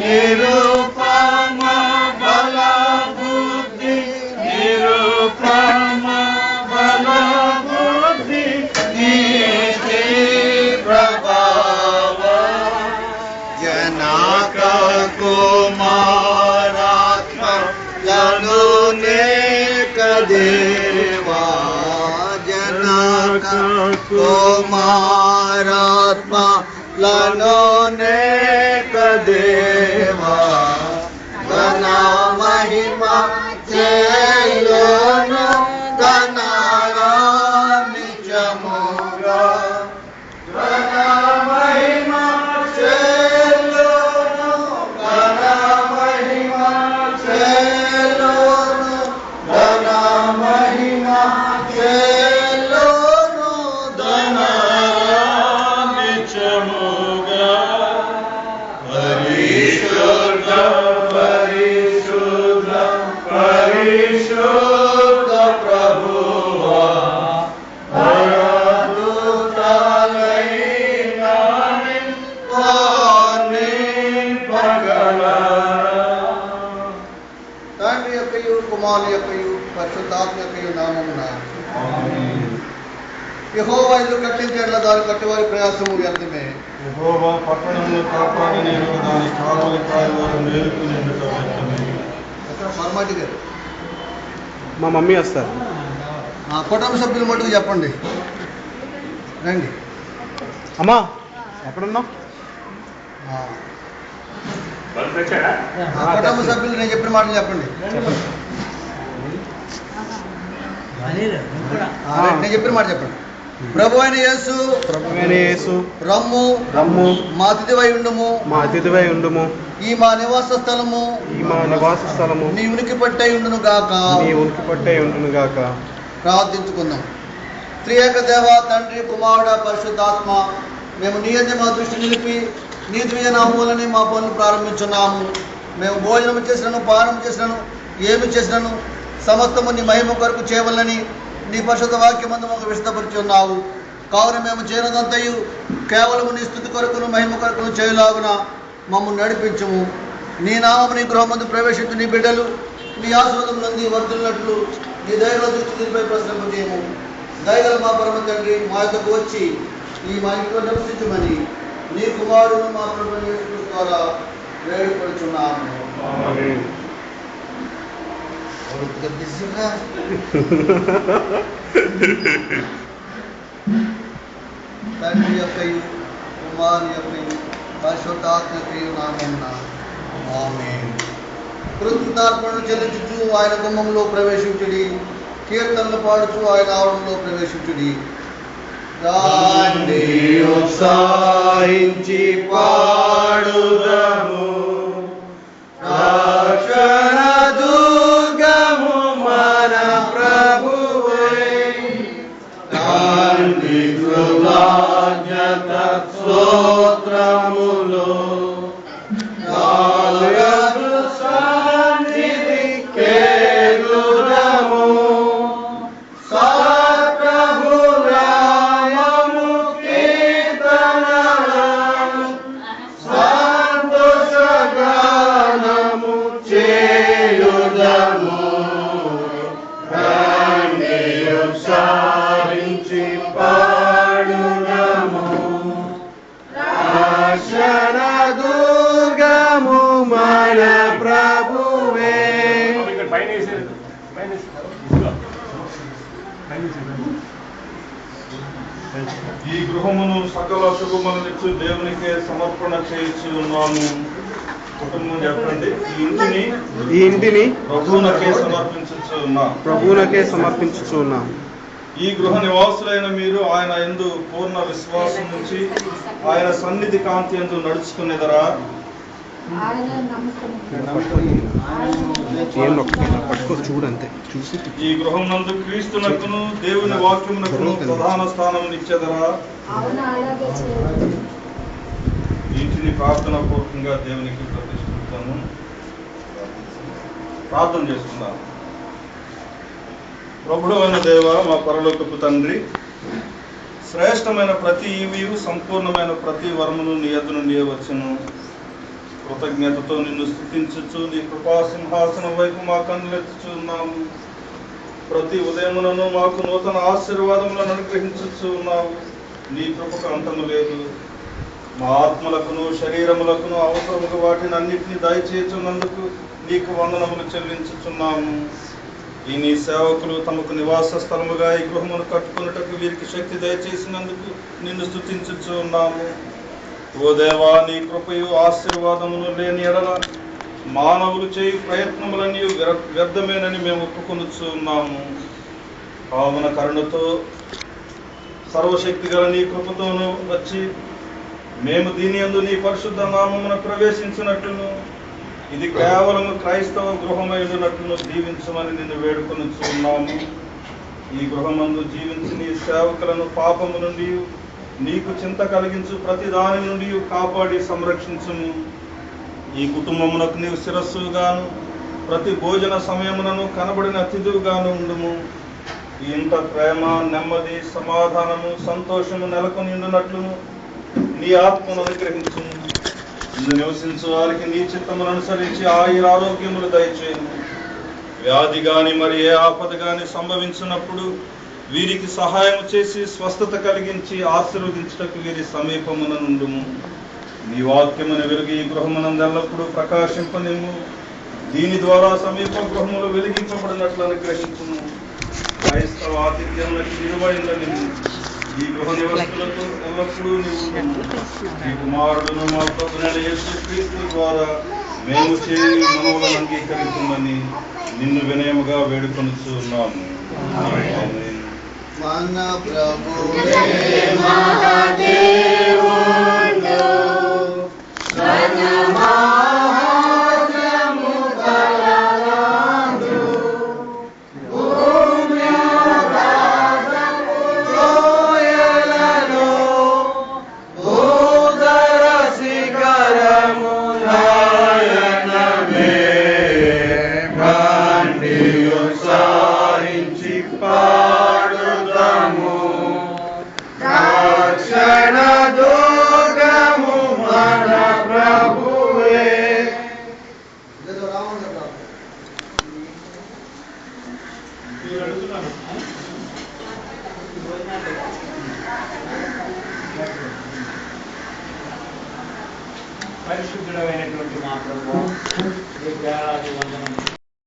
నిరుపమ బల బుద్ధి నిరుపమ బల బుద్ధి నీతి ప్రభావ జనక కుమారాత్మ లను నేక దేవా జనక కుమారాత్మ లను నేక దేవా ఘన మహిమ చేయును ఘనగా నిత్యముగా ఘన మహిమ చేయును ఘన మహిమ చేయును ఘన మహిమ చేయును ఘనగా నిత్యముగా పరిశుద్ధ పరిశుద్ధ పరిశుద్ధ ప్రభువా తండ్రి యొక్కయు కుమారుని యొక్కయు పరిశుద్ధాత్మ యొక్కయు నామమున యెహోవా ఇల్లు కట్టించేట్ల దాని కట్టువారి ప్రయాసము వ్యర్థమే. యెహోవా పట్టణమును కాపాడని దాని కావలి కాయవారు మేలుకునేందుకు వ్యర్థమే. మర్మాటి గారు మా మమ్మీ వస్తారు. కుటుంబ సభ్యులు మటుకు చెప్పండి రండి. అమ్మా ఎక్కడున్నావు? కుటుంబ సభ్యులు నేను చెప్పిన మాటలు చెప్పండి. నేను చెప్పిన మాట చెప్పండి. ప్రభు అయిన యేసు రమ్ము రమ్ము మా అతిథివై ఉండుము మా అతిథివై ఉండుము ఈ మా నివాస స్థలము నీ ఉనికి పట్టై ఉండును గాక ప్రార్థించుకుందాం. త్రియేక దేవ తండ్రి కుమారుడ పరిశుద్ధాత్మ మేము నీ యందు మా దృష్టి నిలిపి నీ దివ్య నామములని మా పనులు ప్రారంభించున్నాము. మేము భోజనం చేసినను పానం చేసినను ఏమి చేసినను సమస్తము నీ మహిమ కొరకు చేయవలని నీ పరిశుద్ధ వాక్యమందు మాకు విశదపరిచి ఉన్నావు. కావున మేము చేయనదంతయు కేవలము నీ స్తుతి కొరకును మహిమ కొరకును చేయలాగున మమ్మల్ని నడిపించము. నీ నామము నీ గృహమందు ప్రవేశించు నీ బిడ్డలు నీ ఆశీర్వాదం నంది వర్ధిల్లినట్లు నీ దయగల దృష్టి నిలిపై ప్రశ్నింపజేయము. దయగల మా పరమ తండ్రి మా యొద్దకు వచ్చి ఈ మా ఇంట్లో నివసించమని నీ కుమారుడు మా ప్రభువు యేసు క్రీస్తు ద్వారా వేడుకొనుచున్నాము. తండ్రి యొక్కయు కుమారుని యొక్కయు పరిశుద్ధాత్మ యొక్కయు నామమున ఆమేన్. కృతజ్ఞతార్పణలు చెల్లించుచు ఆయన గుమ్మంలో ప్రవేశించుడి, కీర్తనలు పాడుచు ఆయన ఆవరణలో ప్రవేశించుడి. దాన్ని ఉత్సాహించి పాడుదము రక్షణ దుర్గము మన ప్రభువే. దాన్ని కృతజ్ఞత స్తోత్రములో సన్నిధి కేలుదము సప్రభురామము కీర్తనము సంతోషగానము చేయుదము. రండి ఉత్సాహించి పాడుదము రక్షణ దుర్గము మన ప్రభువే. ఈ గృహమును సకల శుభములనిచ్చు దేవునికే సమర్పణ చేయించి ఉన్నాము. కుటుంబం చెప్పండి. ఈ ఇంటిని ప్రభువునకే సమర్పించుచు ఉన్నాం. ఈ గృహ నివాసులైన మీరు ఆయన యందు పూర్ణ విశ్వాసం నుంచి ఆయన సన్నిధి కాంతి యందు నడుచుకునేదరా. చూడంతే చూసి ఈ గృహం నందు క్రీస్తునకును దేవుని వాక్యమునకును ప్రధాన స్థానం ఇచ్చేదరా. ఇంటిని ప్రార్థన పూర్వకంగా దేవునికి ప్రతిష్ఠిస్తాము. ప్రార్థన చేసుకుందాం. ప్రభువు అయిన దేవ, మా పరలోకపు తండ్రి, శ్రేష్టమైన ప్రతి ఈవియు సంపూర్ణమైన ప్రతి వరమును నీ యొద్ద నుండి వచ్చును. కృతజ్ఞతతో నిన్ను స్తుతించుచు నీ కృపా సింహాసనం వైపు మా కన్నులెత్తుచున్నాము. ప్రతి ఉదయమునను మాకు నూతన ఆశీర్వాదములను అనుగ్రహించుచు ఉన్నావు. నీ కృపకు అంతము లేదు. మా ఆత్మలకును శరీరములకును అవసరముగా వాటిని అన్నిటినీ దయచేయుచున్నందుకు నీకు వందనములు చెల్లించుచున్నాము. ఈ నీ సేవకులు తమకు నివాస స్థలముగా ఈ గృహమును కట్టుకున్నటకు వీరికి శక్తి దయచేసినందుకు నిన్ను స్తుతించుచు ఉన్నాము. ఓ దేవా, నీ కృపయు ఆశీర్వాదమును లేని ఎడల మానవులు చేయు ప్రయత్నములన్నీ వ్యర్థమేనని మేము ఒప్పుకొనుచు ఉన్నాము. కావున కరుణతో సర్వశక్తి గల నీ కృపతోనూ వచ్చి మేము దీని యందు నీ పరిశుద్ధ నామమున ప్రవేశించినట్లును ఇది కేవలం క్రైస్తవ గృహమైనట్లును దీవించమని నిన్ను వేడుకొనుచు ఉన్నాము. ఈ గృహమందు జీవించి నీ సేవకులను పాపము నుండి నీకు చింత కలిగించు ప్రతి దాని నుండి కాపాడి సంరక్షించుము. ఈ కుటుంబమునకు నీవు శిరస్సుగాను ప్రతి భోజన సమయమునను కనబడిన అతిథిగాను ఉండుము. ఈ ఇంట ప్రేమ, నెమ్మది, సమాధానము, సంతోషము నెలకొని ఉండునట్లును నీ ఆత్మను అనుగ్రహించుము. ఇందు నివసించు వారికి నీ చిత్తమును అనుసరించి ఆరోగ్యములు దయచేయము. వ్యాధి గాని మరి ఏ ఆపద గాని సంభవించినప్పుడు వీరికి సహాయం చేసి స్వస్థత కలిగించి ఆశీర్వదించుటకు వీరి సమీపమున నుండుము. నీ వాక్యమును వెలుగు ఈ గృహమునందు ఎల్లప్పుడూ ప్రకాశింపనిమ్ము. దీని ద్వారా సమీప గృహములు వెలిగింపబడినట్లు అనుగ్రహించుము. క్రైస్తవ ఆతిథ్యములకు విలువైందని ఈ గృహ నివాసులకు ఎల్లప్పుడూ నీవు నీ కుమారుడును మా ప్రభువైన యేసుక్రీస్తు ద్వారా మేము చేయు మనవులను అంగీకరించుమని నిన్ను వినయముగా వేడుకొనుచు ఉన్నాము. ఆమేన్. మన ప్రభువే మహాదేవుడు, మన మహాత్మ్యము గలవాడు, భూమి ఆకాశము లోయలలో భూధర శిఖరములాయనమే కండియు సారించి పాడుదము. రక్షణ దుర్గము మన ప్రభువే. పరిశుద్ధుడైనటువంటి మా ప్రభువా, నీకు వేలాది వందనములు.